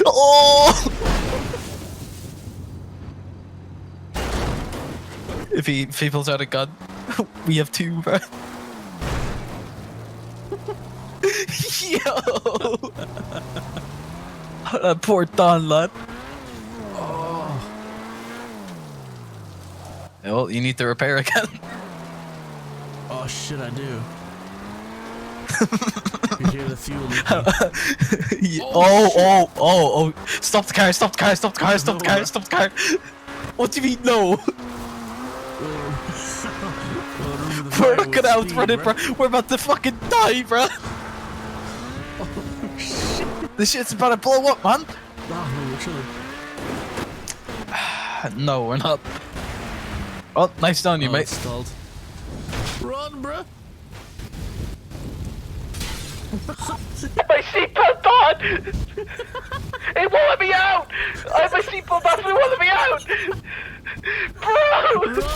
Oh! If he pulls out a gun, we have two, bro. Yo! That poor Don, lad. Oh. Well, you need to repair again. Oh shit, I do. You hear the fuel leaking. Oh. Stop the car, stop the car, stop the car, stop the car, stop the car. What do you mean, no? We're not gonna outrun it, bro. We're about to fucking die, bro. Oh, shit. This shit's about to blow up, man. No, we're chilling. No, we're not. Oh, nice down you, mate. It's stalled. Run, bro. My seatbelt on! It won't let me out! I have my seatbelt off and it won't let me out! Bro! Run, bro.